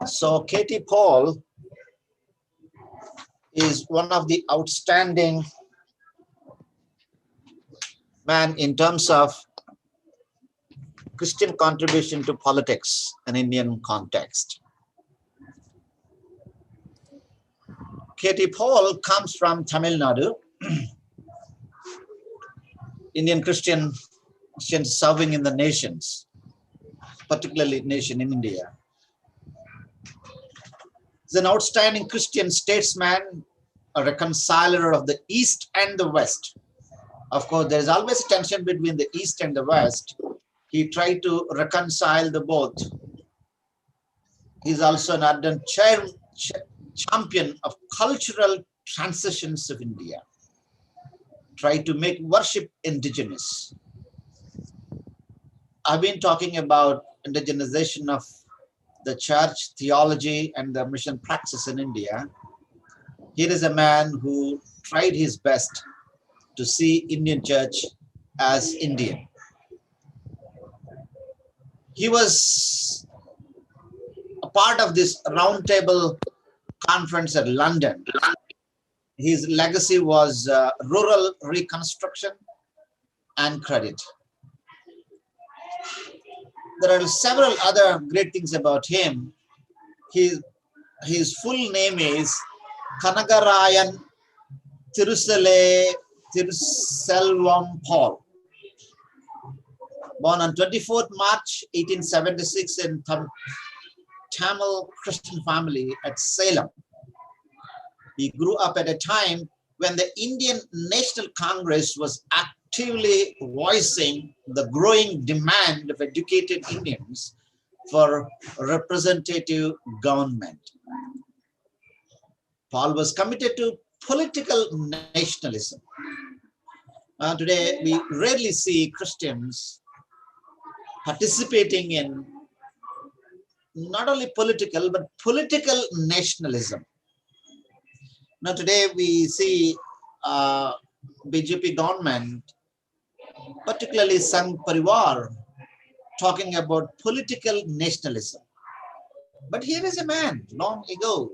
So Katie Paul is one of the outstanding man in terms of Christian contribution to politics in Indian context. Katie Paul comes from Tamil Nadu, Indian Christians serving in the nations, particularly nation in India. He's an outstanding Christian statesman, a reconciler of the East and the West. Of course, there is always a tension between the East and the West. He tried to reconcile the both. He's also an ardent champion of cultural transitions of India. Tried to make worship indigenous. I've been talking about indigenization of the church, theology, and the mission practice in India. Here is a man who tried his best to see Indian church as Indian. He was a part of this roundtable conference at London. His legacy was rural reconstruction and credit. There are several other great things about him. His full name is Kanagarayan Thiruselvam Paul. Born on 24th March 1876 in Tamil Christian family at Salem. He grew up at a time when the Indian National Congress was actively voicing the growing demand of educated Indians for representative government. Paul was committed to political nationalism. Today, we rarely see Christians participating in not only political, but political nationalism. Now, today we see BJP government, particularly Sangh Parivar, talking about political nationalism. But here is a man long ago,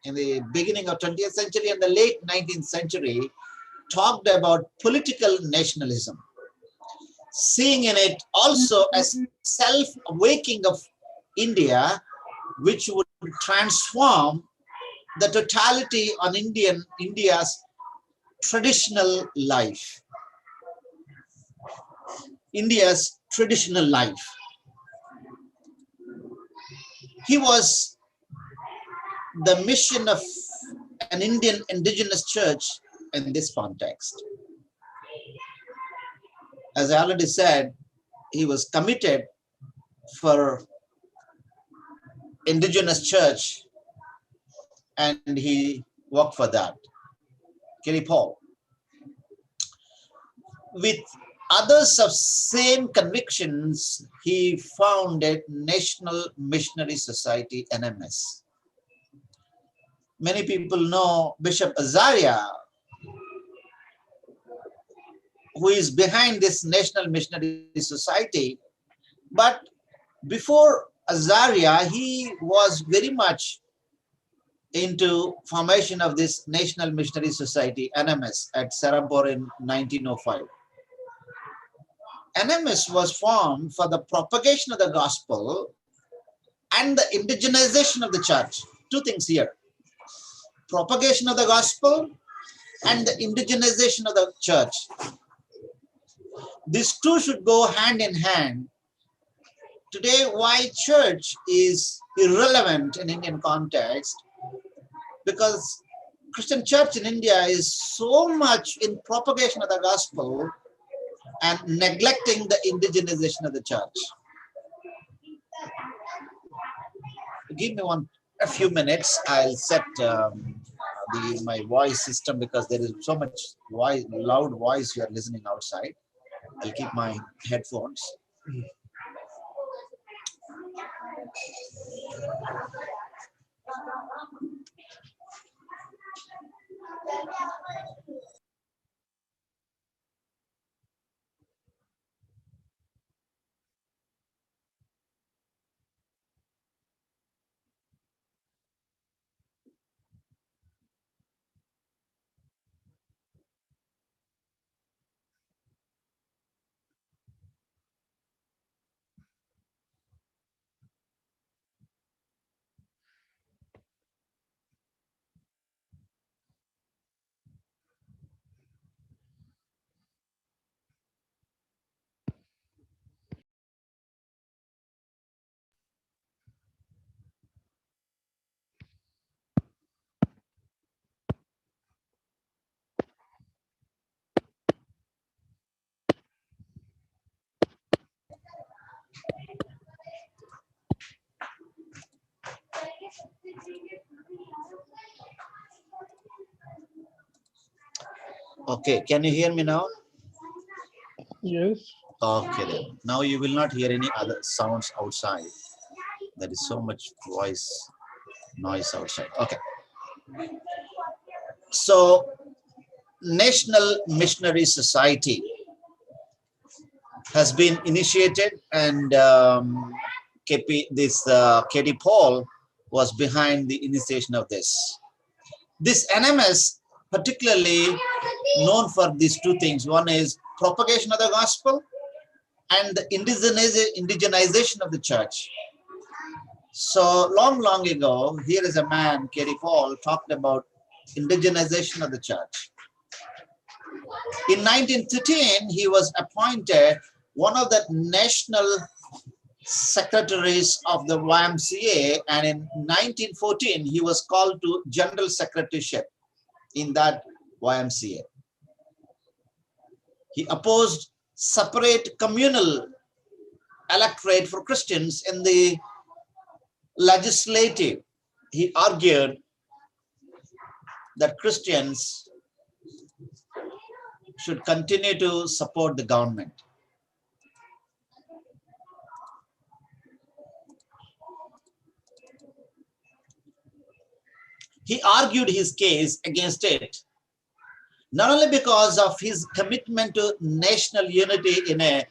in the beginning of 20th century and the late 19th century, talked about political nationalism, seeing in it also as self-awakening of India, which would transform the totality on India's traditional life. India's traditional life. He was the mission of an Indian indigenous church in this context. As I already said, he was committed for indigenous church and he worked for that. Kelly Paul. With others of same convictions, he founded National Missionary Society, NMS. Many people know Bishop Azaria, who is behind this National Missionary Society. But before Azaria, he was very much into formation of this National Missionary Society, NMS, at Serampore in 1905. NMS was formed for the propagation of the gospel and the indigenization of the church. Two things here. Propagation of the gospel and the indigenization of the church. These two should go hand in hand. Today, why church is irrelevant in Indian context? Because Christian church in India is so much in propagation of the gospel and neglecting the indigenization of the church. Give me a few minutes. I'll set my voice system because there is so much loud voice you are listening outside. I'll keep my headphones. Okay, can you hear me now? Yes. Okay, then. Now you will not hear any other sounds outside. There is so much noise outside. Okay. So, National Missionary Society has been initiated, and Katie Paul was behind the initiation of this. This NMS particularly known for these two things. One is propagation of the gospel and the indigenization of the church. So long ago, here is a man, Katie Paul, talked about indigenization of the church. In 1913, he was appointed one of the national secretaries of the YMCA, and in 1914, he was called to general secretaryship in that YMCA. He opposed separate communal electorate for Christians in the legislative. He argued that Christians should continue to support the government. He argued his case against it, not only because of his commitment to national unity in a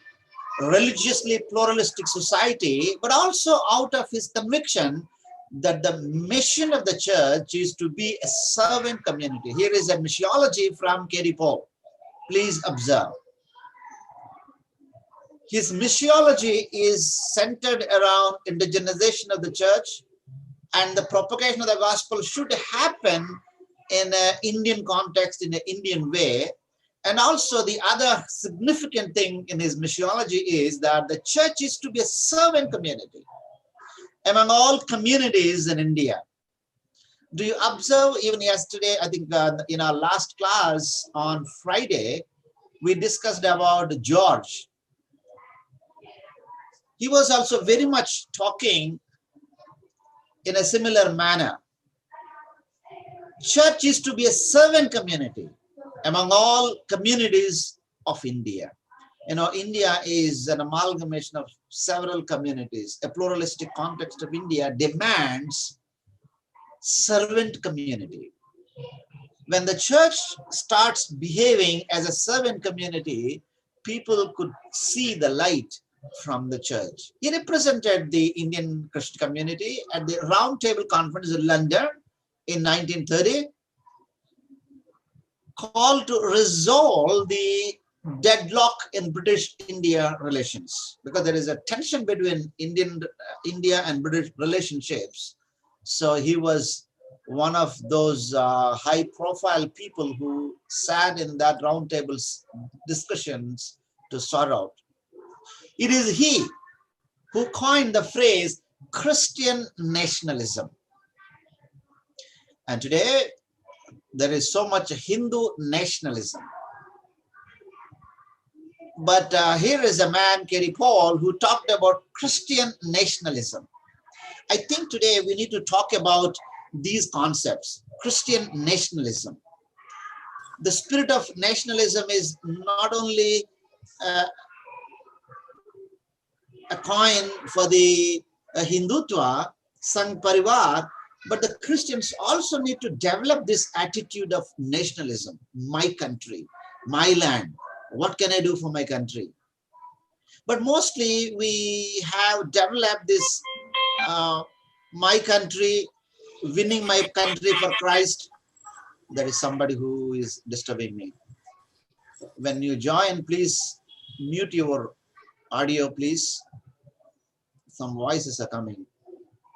religiously pluralistic society, but also out of his conviction that the mission of the church is to be a servant community. Here is a missiology from Katie Paul. Please observe. His missiology is centered around indigenization of the church, and the propagation of the gospel should happen in an Indian context, in an Indian way. And also the other significant thing in his missiology is that the church is to be a servant community among all communities in India. Do you observe, even yesterday, I think in our last class on Friday, we discussed about George. He was also very much talking in a similar manner. Church is to be a servant community among all communities of India. You know, India is an amalgamation of several communities. A pluralistic context of India demands servant community. When the church starts behaving as a servant community, people could see the light from the church. He represented the Indian Christian community at the Round Table Conference in London in 1930, called to resolve the deadlock in British-India relations, because there is a tension between India and British relationships. So he was one of those high-profile people who sat in that roundtable discussions to sort out. It is he who coined the phrase Christian nationalism. And today, there is so much Hindu nationalism. But here is a man, Katie Paul, who talked about Christian nationalism. I think today we need to talk about these concepts, Christian nationalism. The spirit of nationalism is not only a coin for the Hindutva, Sangh Parivar, but the Christians also need to develop this attitude of nationalism. My country, my land. What can I do for my country? But mostly we have developed this my country, winning my country for Christ. There is somebody who is disturbing me. When you join, please mute your audio, please. Some voices are coming.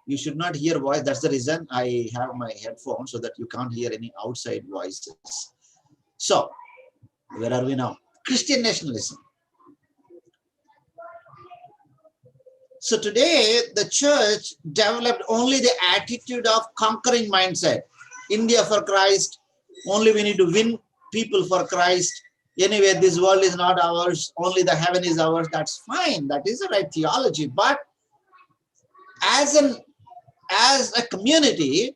You should not hear voice. That's the reason I have my headphones, so that you can't hear any outside voices. So, where are we now? Christian nationalism. So today, the church developed only the attitude of conquering mindset. India for Christ, only we need to win people for Christ. Anyway, this world is not ours, only the heaven is ours. That's fine. That is the right theology. But as a community,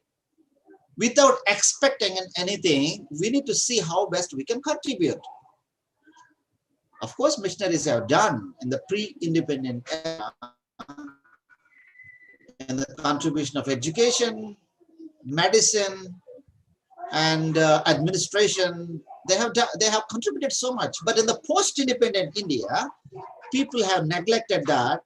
without expecting anything, we need to see how best we can contribute. Of course, missionaries have done in the pre-independent era, in the contribution of education, medicine, and administration. They have contributed so much. But in the post-independent India, people have neglected that,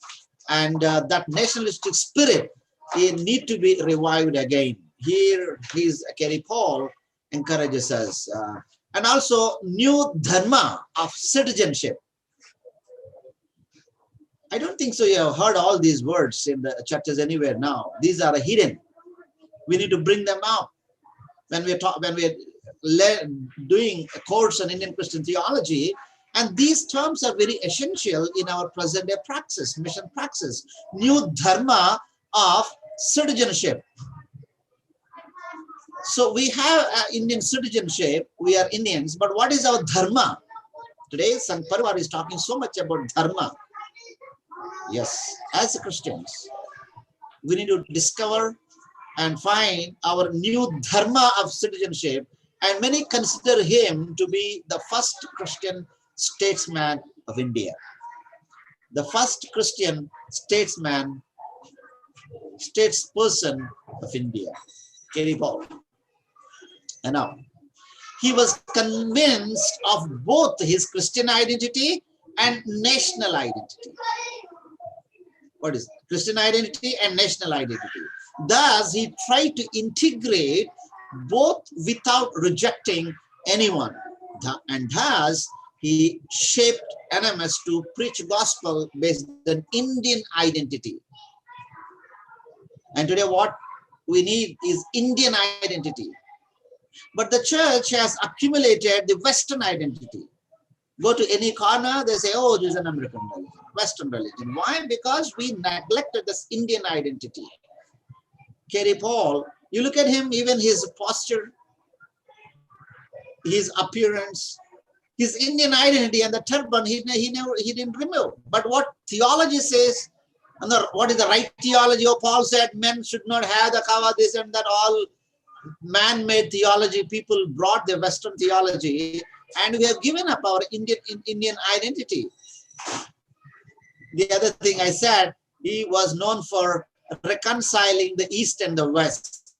and that nationalistic spirit, it need to be revived again. Here, Kerry Paul encourages us, and also new dharma of citizenship. I don't think so. You have heard all these words in the churches anywhere now. These are hidden. We need to bring them out when we're doing a course on Indian Christian theology. And these terms are very essential in our present day praxis, mission praxis. New dharma of citizenship. So we have Indian citizenship. We are Indians, but what is our dharma? Today, Sangh Parivar is talking so much about dharma. Yes, as Christians, we need to discover and find our new dharma of citizenship, and many consider him to be the first Christian statesman of India. The first Christian statesperson of India, Kerry Paul. And now, he was convinced of both his Christian identity and national identity. What is Christian identity and national identity? Thus, he tried to integrate both without rejecting anyone. And thus, he shaped NMS to preach gospel based on Indian identity. And today, what we need is Indian identity. But the church has accumulated the Western identity. Go to any corner, they say, oh, this is an American religion, Western religion. Why? Because we neglected this Indian identity. Kerry Paul, you look at him, even his posture, his appearance, his Indian identity and the turban, he didn't remove. But what theology says, and what is the right theology? Oh, Paul said men should not have the kava, this and that, all man-made theology. People brought the Western theology, and we have given up our Indian identity. The other thing I said, he was known for reconciling the East and the West.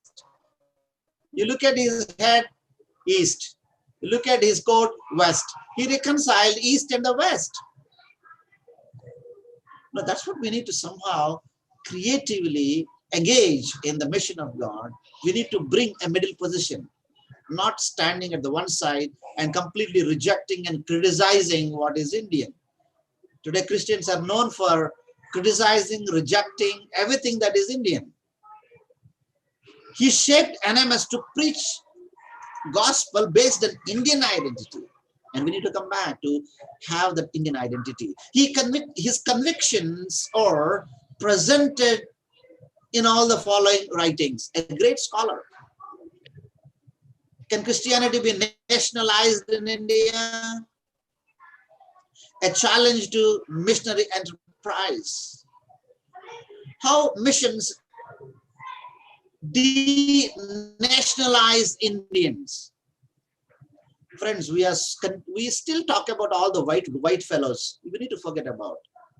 You look at his head, East. You look at his coat, West. He reconciled East and the West. Now that's what we need to somehow creatively engage in the mission of God. We need to bring a middle position, not standing at the one side and completely rejecting and criticizing what is Indian. Today, Christians are known for criticizing, rejecting everything that is Indian. He shaped NMS to preach gospel based on Indian identity. And we need to come back to have that Indian identity. His convictions are presented in all the following writings. A great scholar. Can Christianity be nationalized in India? A challenge to missionary enterprise. How missions denationalize Indians. Friends, we still talk about all the white fellows. We need to forget about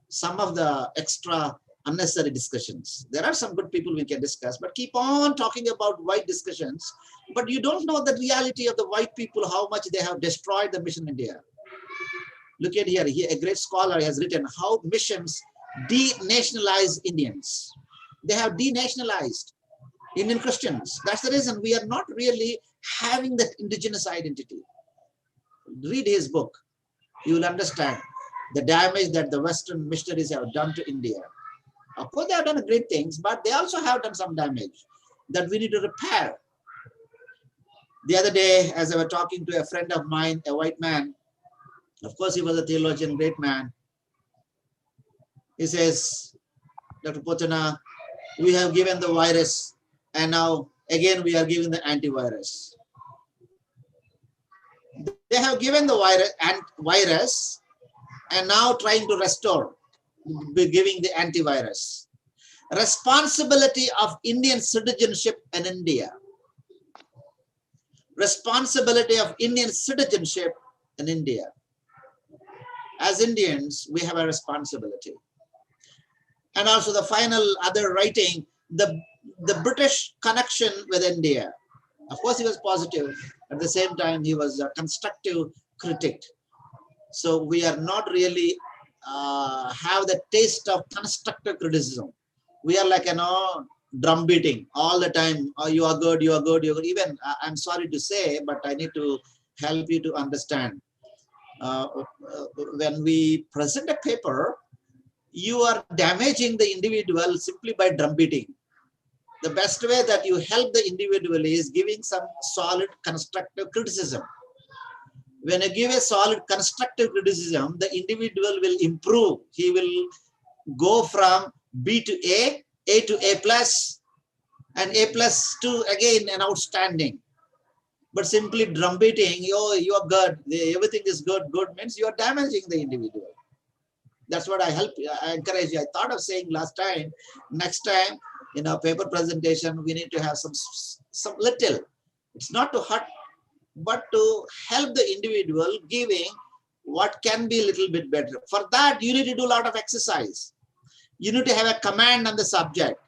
some of the extra unnecessary discussions. There are some good people we can discuss, but keep on talking about white discussions. But you don't know the reality of the white people, how much they have destroyed the mission in India. Look at here, a great scholar has written how missions denationalize Indians. They have denationalized Indian Christians. That's the reason we are not really having that indigenous identity. Read his book. You will understand the damage that the Western missionaries have done to India. Of course, they have done great things, but they also have done some damage that we need to repair. The other day, as I was talking to a friend of mine, a white man, of course, he was a theologian, great man. He says, Dr. Pothana, we have given the virus, and now again we are giving the antivirus. They have given the virus and now trying to restore, giving the antivirus. Responsibility of Indian citizenship in India. responsibility of Indian citizenship in India. As Indians, we have a responsibility. And also the final other writing, the British connection with India. Of course, he was positive. At the same time, he was a constructive critic. So we are not really have the taste of constructive criticism. We are like, drum beating all the time. Oh, you are good, you are good, you are good. Even, I'm sorry to say, but I need to help you to understand. When we present a paper, you are damaging the individual simply by drum beating. The best way that you help the individual is giving some solid constructive criticism. When you give a solid constructive criticism, the individual will improve. He will go from B to A to A plus, and A plus to again an outstanding. But simply drum beating, oh, you are good, everything is good, good means you are damaging the individual. That's what I encourage you. I thought of saying last time, next time, in our paper presentation, we need to have some little, it's not to hurt, but to help the individual, giving what can be a little bit better. For that, you need to do a lot of exercise. You need to have a command on the subject.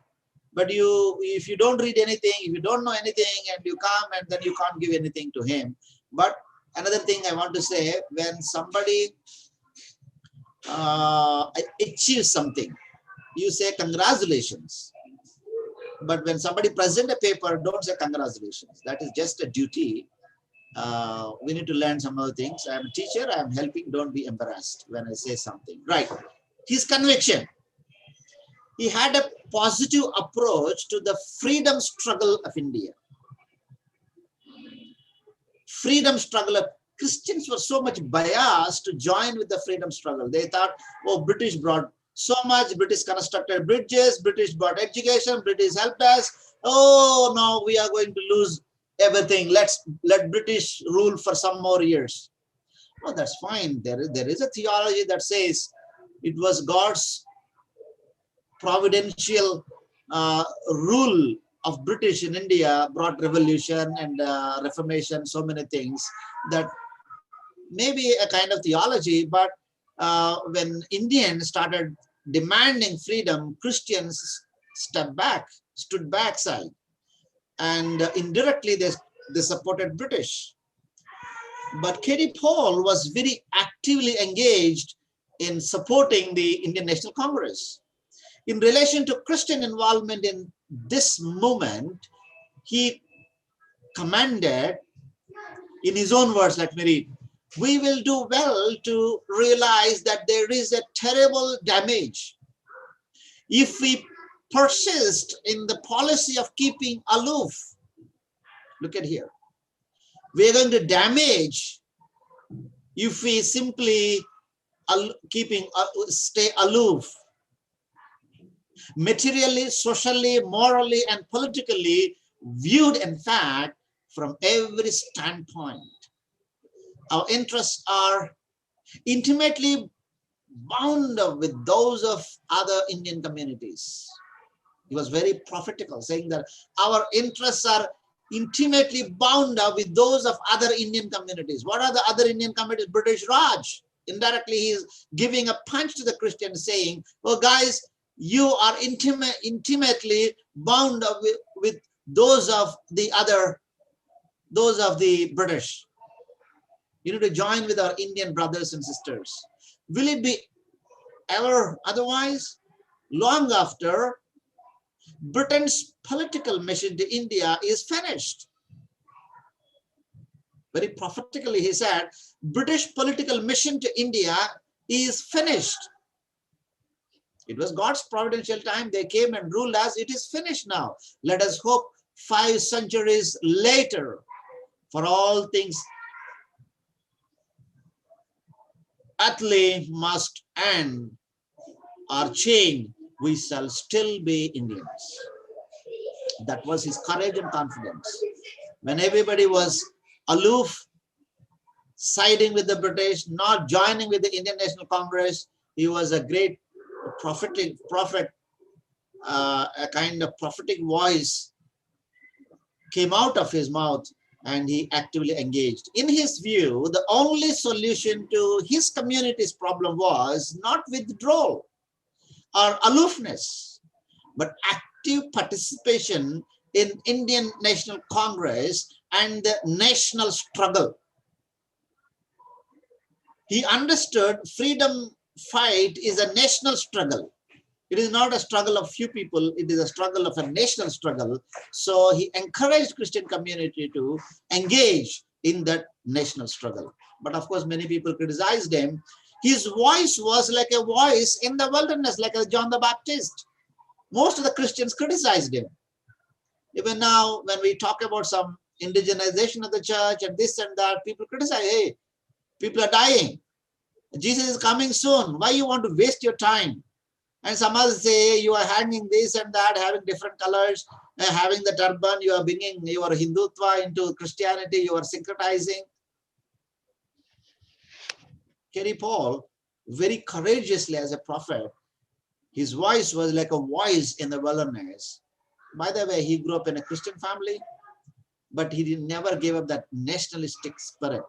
But if you don't read anything, if you don't know anything, and you come and then you can't give anything to him. But another thing I want to say, when somebody achieves something, you say congratulations. But when somebody presents a paper, don't say congratulations. That is just a duty. We need to learn some other things. I am a teacher, I am helping, don't be embarrassed when I say something. Right. His conviction. He had a positive approach to the freedom struggle of India. Freedom struggle of Christians were so much biased to join with the freedom struggle. They thought, oh, British brought so much, British constructed bridges, British brought education, British helped us. Oh, no, we are going to lose everything. Let British rule for some more years. No, that's fine. There is a theology that says it was God's providential rule of British in India brought revolution and reformation, so many things that maybe a kind of theology, but when Indians started demanding freedom, Christians stood backside, and indirectly they supported British. But K.D. Paul was very actively engaged in supporting the Indian National Congress. In relation to Christian involvement in this movement, he commanded, in his own words, let me read, we will do well to realize that there is a terrible damage if we persist in the policy of keeping aloof. Look at here. We are going to damage if we simply stay aloof. Materially, socially, morally, and politically viewed, in fact, from every standpoint. Our interests are intimately bound up with those of other Indian communities. He was very prophetical, saying that our interests are intimately bound up with those of other Indian communities. What are the other Indian communities? British Raj. Indirectly, he is giving a punch to the Christians, saying, oh, guys, you are intimately bound up with those of the British. You need to join with our Indian brothers and sisters. Will it be ever otherwise? Long after Britain's political mission to India is finished. Very prophetically, he said, British political mission to India is finished. It was God's providential time. They came and ruled us. It is finished now. Let us hope 5 centuries later, for all things utterly must end or change, we shall still be Indians. That was his courage and confidence. When everybody was aloof, siding with the British, not joining with the Indian National Congress, he was a great prophet, a kind of prophetic voice came out of his mouth, and he actively engaged. In his view, the only solution to his community's problem was not withdrawal or aloofness, but active participation in Indian National Congress and the national struggle. He understood freedom fight is a national struggle. It is not a struggle of few people, it is a struggle of a national struggle. So he encouraged Christian community to engage in that national struggle. But of course, many people criticized him. His voice was like a voice in the wilderness, like a John the Baptist. Most of the Christians criticized him. Even now, when we talk about some indigenization of the church and this and that, people criticize, hey, people are dying. Jesus is coming soon. Why you want to waste your time? And some others say you are hanging this and that, having different colors, having the turban, you are bringing your Hindutva into Christianity, you are syncretizing. Kerry Paul, very courageously as a prophet, his voice was like a voice in the wilderness. By the way, he grew up in a Christian family, but he never gave up that nationalistic spirit.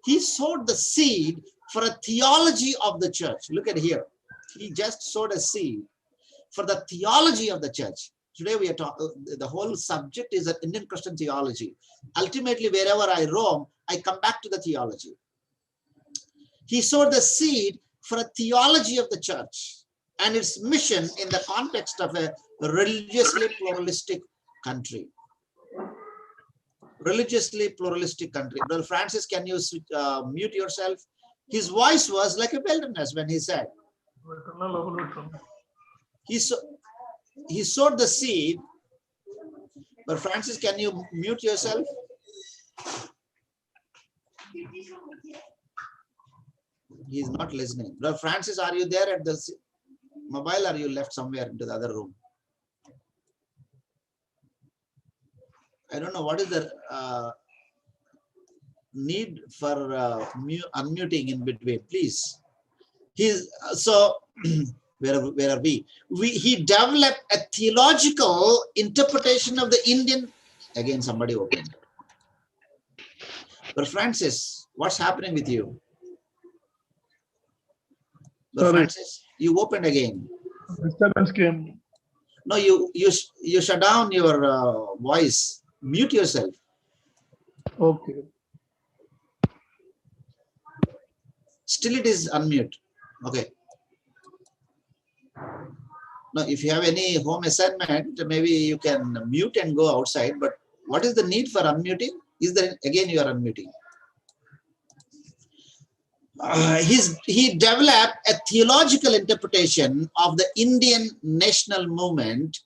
He sowed the seed for a theology of the church. Look at here. He just sowed a seed for the theology of the church. Today we are talking, the whole subject is an Indian Christian theology. Ultimately, wherever I roam, I come back to the theology. He sowed the seed for a theology of the church and its mission in the context of a religiously pluralistic country. Religiously pluralistic country. Brother Francis, can you mute yourself? His voice was like a wilderness when he said. He sowed the seed. But Francis, can you mute yourself? He's not listening. Brother Francis, are you there at the mobile, or are you left somewhere into the other room? I don't know what is the need for unmuting in between, please. So where are we? He developed a theological interpretation of the Indian. Again, somebody opened. But Francis, what's happening with you? But Francis, you opened again. Disturbance came. No, you shut down your voice. Mute yourself. Okay. Still it is unmute. Okay. Now, if you have any home assignment, maybe you can mute and go outside. But what is the need for unmuting? Is there, again, you are unmuting. He developed a theological interpretation of the Indian national movement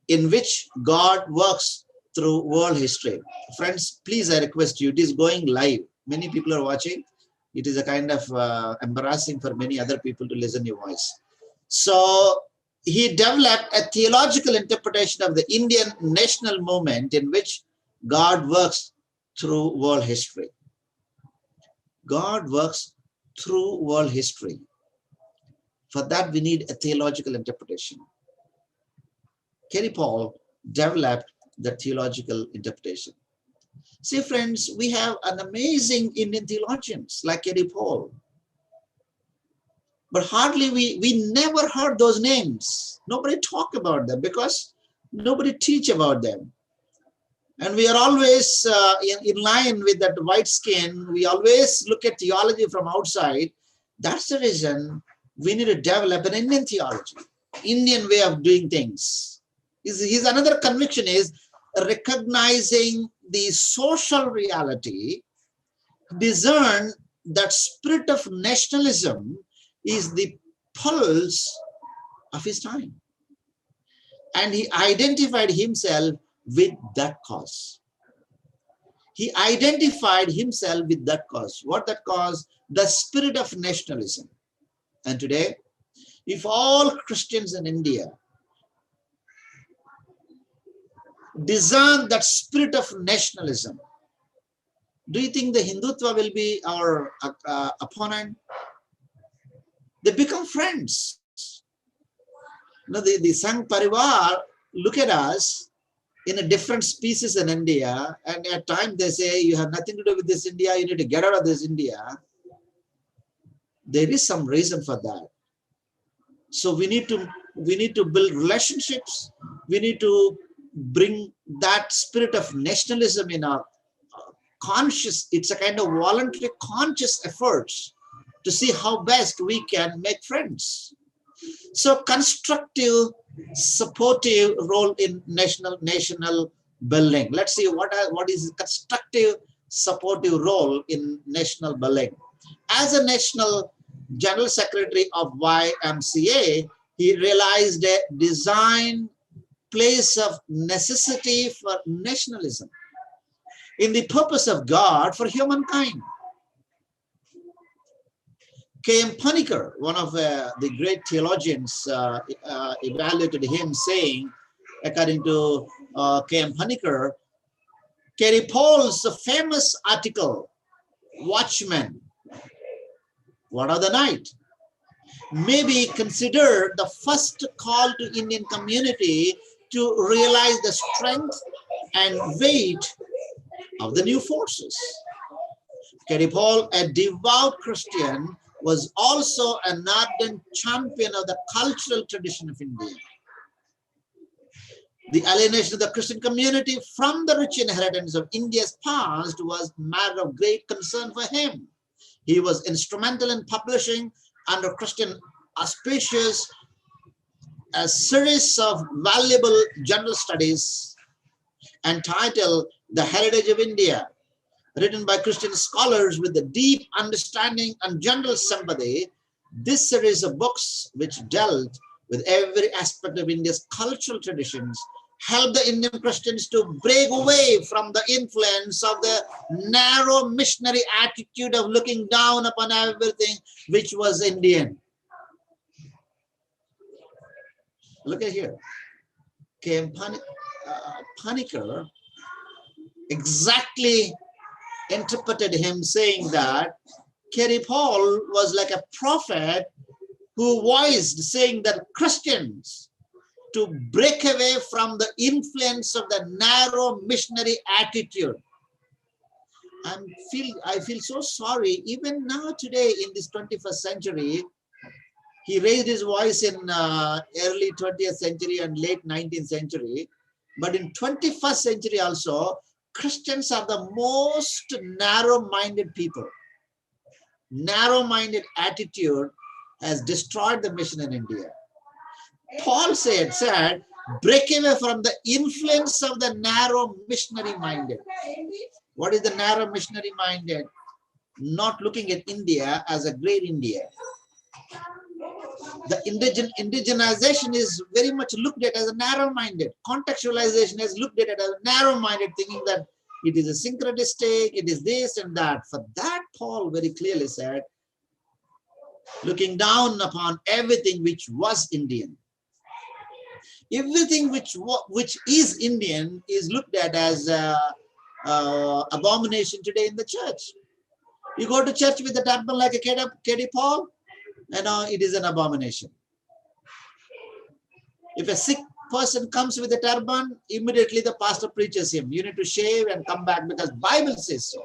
in which God works through world history. Friends, please, I request you, it is going live. Many people are watching. It is a kind of embarrassing for many other people to listen to your voice. So he developed a theological interpretation of the Indian national movement in which God works through world history. God works through world history. For that, we need a theological interpretation. Kerry Paul developed the theological interpretation. See, friends, we have an amazing Indian theologians like Kerry Paul. But hardly we never heard those names. Nobody talk about them because nobody teach about them. And we are always in line with that white skin. We always look at theology from outside. That's the reason we need to develop an Indian theology, Indian way of doing things. His another conviction is recognizing the social reality, discern that spirit of nationalism is the pulse of his time. And he identified himself with that cause. He identified himself with that cause. What that cause? The spirit of nationalism. And today, if all Christians in India discern that spirit of nationalism, do you think the Hindutva will be our opponent? They become friends. You know, the Sangh Parivar look at us in a different species in India, and at times they say you have nothing to do with this India, you need to get out of this India. There is some reason for that. So we need to build relationships. We need to bring that spirit of nationalism in our conscious. It's a kind of voluntary conscious efforts to see how best we can make friends. So constructive, supportive role in national building. Let's see what is constructive, supportive role in national building. As a national general secretary of YMCA, he realized a design place of necessity for nationalism in the purpose of God for humankind. K.M. Panikkar, one of the great theologians, evaluated him saying, according to K.M. Panikkar, Kerry Paul's famous article, Watchmen, What of the Night, may be considered the first call to Indian community to realize the strength and weight of the new forces. Kerry Paul, a devout Christian, was also an ardent champion of the cultural tradition of India. The alienation of the Christian community from the rich inheritance of India's past was a matter of great concern for him. He was instrumental in publishing under Christian auspices a series of valuable general studies entitled The Heritage of India, written by Christian scholars with a deep understanding and general sympathy. This series of books, which dealt with every aspect of India's cultural traditions, helped the Indian Christians to break away from the influence of the narrow missionary attitude of looking down upon everything which was Indian. Look at here. K.M. Panikkar exactly interpreted him saying that Kerry Paul was like a prophet who voiced saying that Christians to break away from the influence of the narrow missionary attitude. I feel so sorry. Even now today in this 21st century, he raised his voice in early 20th century and late 19th century. But in 21st century also, Christians are the most narrow-minded people. Narrow-minded attitude has destroyed the mission in India. Paul said, break away from the influence of the narrow missionary-minded. What is the narrow missionary-minded? Not looking at India as a great India. The indigenization is very much looked at as a narrow-minded. Contextualization is looked at as a narrow-minded, thinking that it is a syncretistic, it is this and that. For that, Paul very clearly said, looking down upon everything which was Indian. Everything which is Indian is looked at as abomination today in the church. You go to church with a turban like a Kerry Paul, it is an abomination. If a sick person comes with a turban, immediately the pastor preaches him. You need to shave and come back because Bible says so.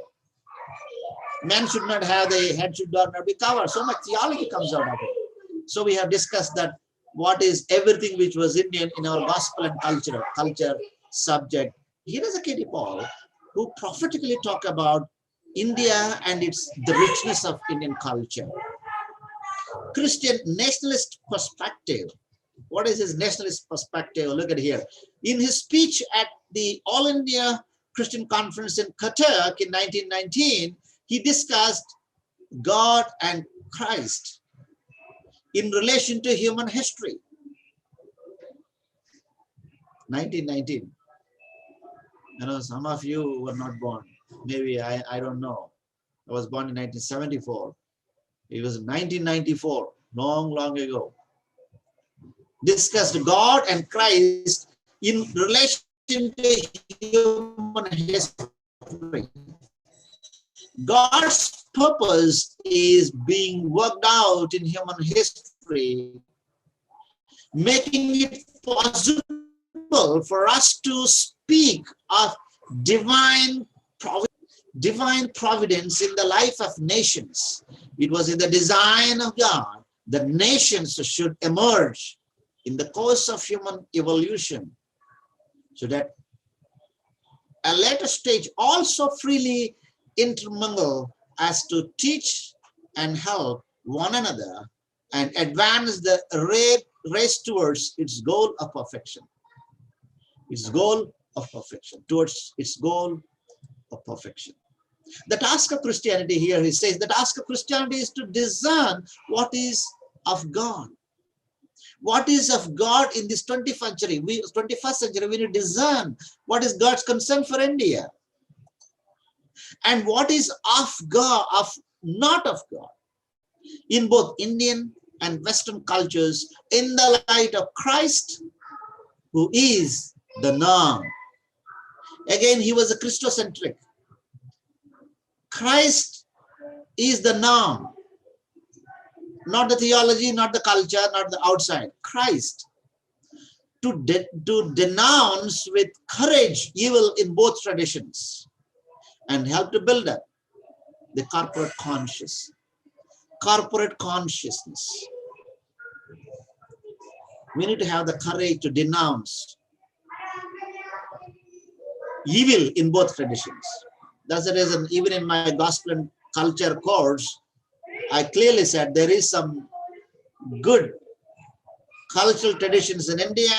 Men should not have, the head should not be covered. So much theology comes out of it. So we have discussed that what is everything which was Indian in our gospel and culture subject. Here is a Kerry Paul who prophetically talk about India and the richness of Indian culture. Christian nationalist perspective. What is his nationalist perspective? Look at here. In his speech at the All India Christian Conference in Cuttack in 1919, he discussed God and Christ in relation to human history. 1919. Some of you were not born. Maybe, I don't know. I was born in 1974. It was 1994, long ago. Discussed God and Christ in relation to human history. God's purpose is being worked out in human history, making it possible for us to speak of divine providence in the life of nations. It was in the design of God that nations should emerge in the course of human evolution, so that a later stage also freely intermingle as to teach and help one another and advance the race towards its goal of perfection. Its goal of perfection, towards its goal of perfection. The task of Christianity here, he says, the task of Christianity is to discern what is of God. What is of God in this 21st century? We need to discern what is God's concern for India. And what is of God, not of God, in both Indian and Western cultures, in the light of Christ, who is the norm. Again, he was a Christocentric. Christ is the norm, not the theology, not the culture, not the outside. Christ. To denounce with courage evil in both traditions and help to build up the corporate consciousness. We need to have the courage to denounce evil in both traditions. That's the reason even in my gospel and culture course, I clearly said there is some good cultural traditions in India.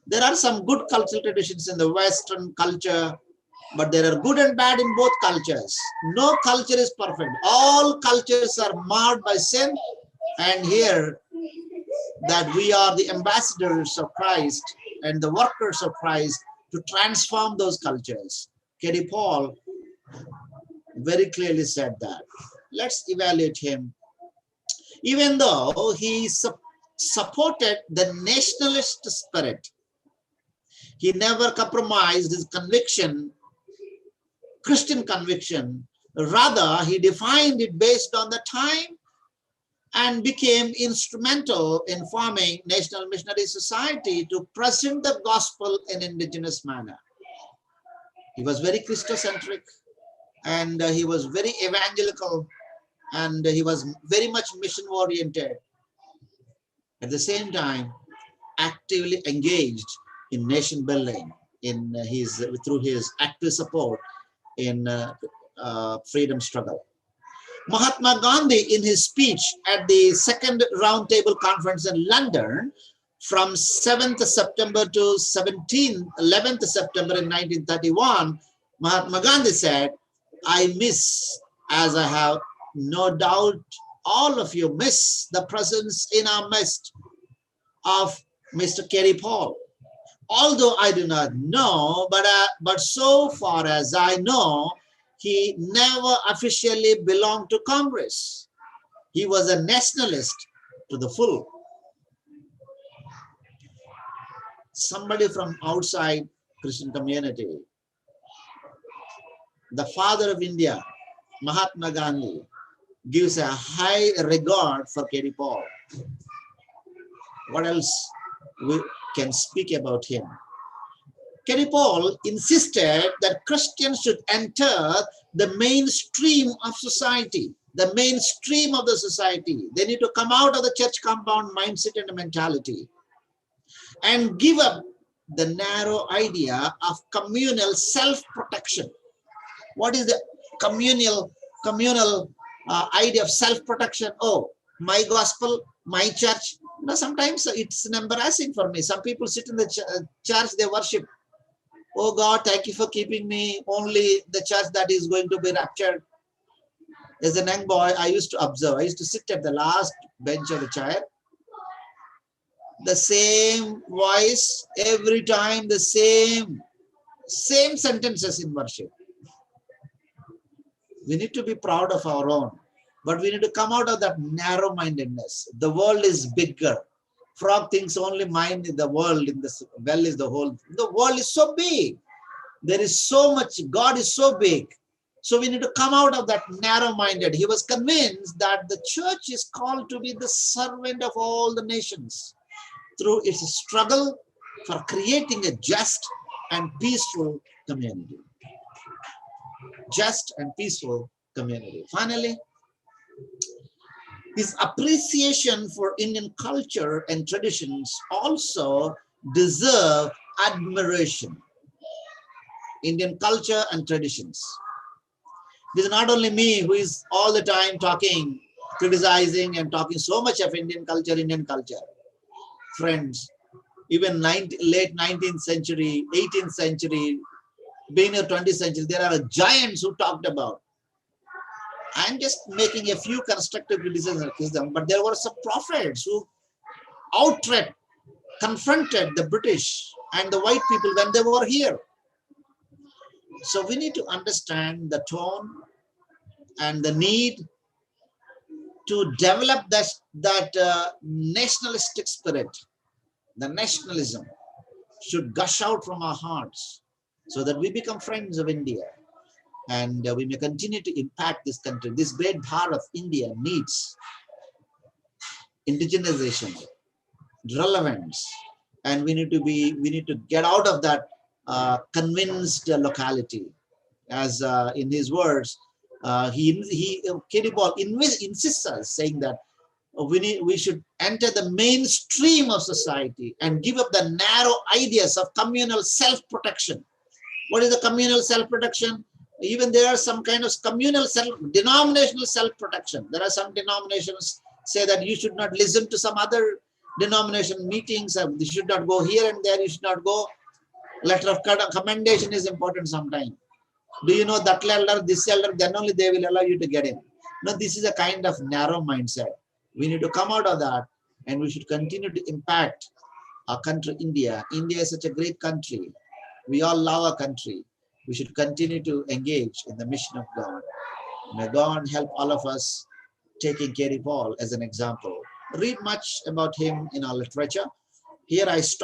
There are some good cultural traditions in the Western culture, but there are good and bad in both cultures. No culture is perfect. All cultures are marred by sin, and here that we are the ambassadors of Christ and the workers of Christ to transform those cultures. K.D. Paul very clearly said that. Let's evaluate him. Even though he supported the nationalist spirit, he never compromised his conviction, Christian conviction. Rather, he defined it based on the time and became instrumental in forming National Missionary Society to present the gospel in indigenous manner. He was very Christocentric, and he was very evangelical, and he was very much mission oriented. At the same time, actively engaged in nation building through his active support in freedom struggle. Mahatma Gandhi, in his speech at the Second Roundtable Conference in London from 7th September to 11th September in 1931, Mahatma Gandhi said, I miss, as I have no doubt all of you miss, the presence in our midst of Mr. K.D. Paul. Although I do not know, but so far as I know, he never officially belonged to Congress. He was a nationalist to the full. Somebody from outside Christian community, the father of India, Mahatma Gandhi, gives a high regard for K.D. Paul. What else we can speak about him? K.D. Paul insisted that Christians should enter the mainstream of society, the mainstream of the society. They need to come out of the church compound mindset and mentality and give up the narrow idea of communal self-protection. What is the communal idea of self-protection? Oh, my gospel, my church. You know, sometimes it's embarrassing for me. Some people sit in the church, they worship. Oh God, thank you for keeping me only the church that is going to be raptured. As a young boy, I used to observe. I used to sit at the last bench of the chair. The same voice every time, the same sentences in worship. We need to be proud of our own, but we need to come out of that narrow-mindedness. The world is bigger. Frog thinks only mind in the world, in the well is the whole. The world is so big. There is so much. God is so big. So we need to come out of that narrow-minded. He was convinced that the church is called to be the servant of all the nations through its struggle for creating a just and peaceful community. Just and peaceful community. Finally, his appreciation for Indian culture and traditions also deserve admiration. Indian culture and traditions. This is not only me who is all the time talking, criticizing and talking so much of Indian culture. Friends, even late 19th century, 18th century, beginning of 20th century, there are giants who talked about. I'm just making a few constructive criticisms, but there were some prophets who outright confronted the British and the white people when they were here. So we need to understand the tone and the need to develop that nationalistic spirit. The nationalism should gush out from our hearts so that we become friends of India and we may continue to impact this country. This great Bharat, India, needs indigenization, relevance, and we need to get out of that convinced locality. As in his words, K.D. Paul insists us saying that we should enter the mainstream of society and give up the narrow ideas of communal self-protection. What is the communal self-protection? Even there are some kind of communal denominational self-protection. There are some denominations say that you should not listen to some other denomination meetings. You should not go here and there. You should not go. Letter of commendation is important sometimes. Do you know that elder, this elder? Then only they will allow you to get in. No, this is a kind of narrow mindset. We need to come out of that, and we should continue to impact our country, India. India is such a great country. We all love our country. We should continue to engage in the mission of God. May God help all of us, taking K.D. Paul as an example. Read much about him in our literature. Here I stop.